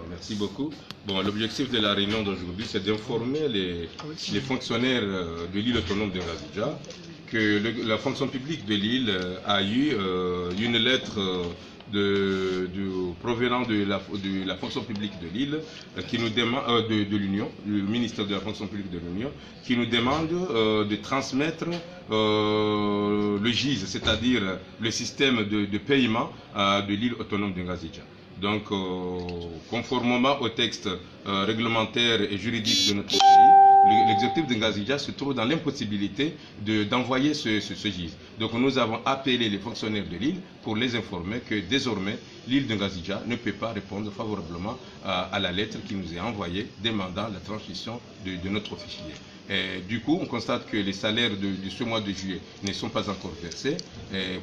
Merci beaucoup. Bon, l'objectif de la réunion d'aujourd'hui, c'est d'informer les fonctionnaires de l'île autonome de Ngazidja que la fonction publique de l'île a eu une lettre provenant de la fonction publique de l'île, qui nous demande de l'Union, le ministère de la fonction publique de l'Union, qui nous demande de transmettre le GIS, c'est-à-dire le système de paiement de l'île autonome de Ngazidja. Donc, conformément au texte réglementaire et juridique de notre pays, l'exécutif de Ngazidja se trouve dans l'impossibilité d'envoyer ce GIS. Donc, nous avons appelé les fonctionnaires de l'île pour les informer que désormais, l'île de Ngazidja ne peut pas répondre favorablement à la lettre qui nous est envoyée demandant la transmission de notre fichier. Et du coup, on constate que les salaires de ce mois de juillet ne sont pas encore versés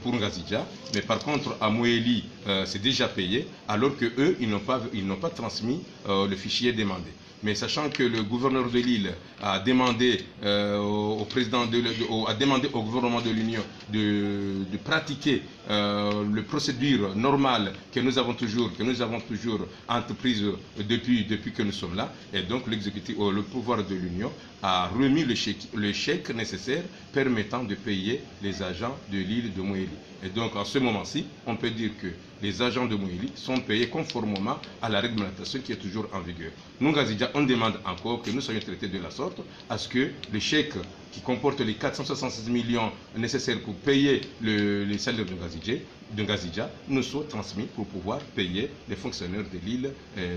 pour Ngazidja, mais par contre, à Moéli, c'est déjà payé, alors qu'eux, ils n'ont pas transmis le fichier demandé. Mais sachant que le gouverneur de l'île a demandé au gouvernement de l'Union de pratiquer la procédure normale que nous avons toujours entreprise depuis que nous sommes là, et donc l'exécutif, le pouvoir de l'Union a remis le chèque nécessaire permettant de payer les agents de l'île de Moéli. Et donc, en ce moment-ci, on peut dire que les agents de Moéli sont payés conformément à la réglementation qui est toujours en vigueur. Nous, Ngazidja, on demande encore que nous soyons traités de la sorte à ce que le chèque qui comporte les 466 millions nécessaires pour payer les salaires de Ngazidja nous soit transmis pour pouvoir payer les fonctionnaires de l'île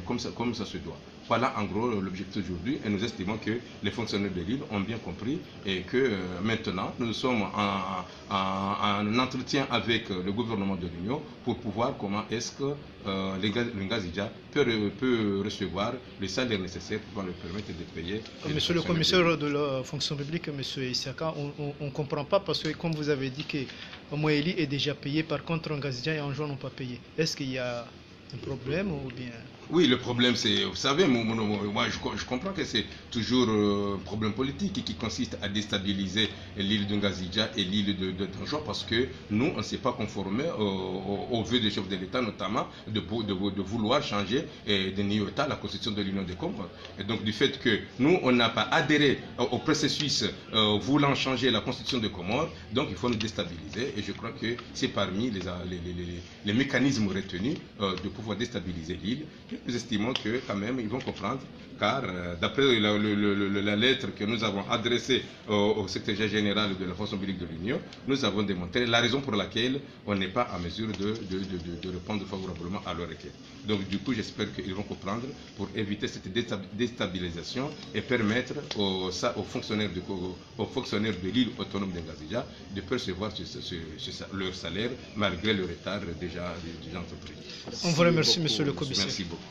comme ça se doit. Voilà en gros l'objectif aujourd'hui, et nous estimons que les fonctionnaires de l'île ont bien compris et que maintenant nous sommes en entretien avec le gouvernement de l'Union pour pouvoir comment est-ce que le Ngazidja peut recevoir les salaires nécessaires pour leur permettre de payer. Monsieur le commissaire de la fonction publique, Monsieur Issaka, on ne comprend pas parce que comme vous avez dit que Moéli est déjà payé, par contre Ngazidja et Anjou n'ont pas payé. Est-ce qu'il y a un problème ou bien... Oui, le problème, c'est, vous savez, moi je comprends que c'est toujours un problème politique qui consiste à déstabiliser l'île de Ngazidja et l'île d'Anjou parce que nous, on ne s'est pas conformé aux vœux du chef de l'État, notamment de vouloir changer de NIOTA, la constitution de l'Union des Comores. Et donc, du fait que nous, on n'a pas adhéré au processus voulant changer la constitution des Comores, donc il faut nous déstabiliser. Et je crois que c'est parmi les mécanismes retenus de pouvoir déstabiliser l'île. Nous estimons que quand même ils vont comprendre, car d'après la lettre que nous avons adressée au secrétaire général de la fonction publique de l'Union, nous avons démontré la raison pour laquelle on n'est pas en mesure de répondre favorablement à leur requête. Donc du coup, j'espère qu'ils vont comprendre pour éviter cette déstabilisation et permettre aux fonctionnaires de l'île autonome de Ngazidja de percevoir leur salaire malgré le retard déjà entrepris. On vous remercie, monsieur le commissaire. Merci beaucoup.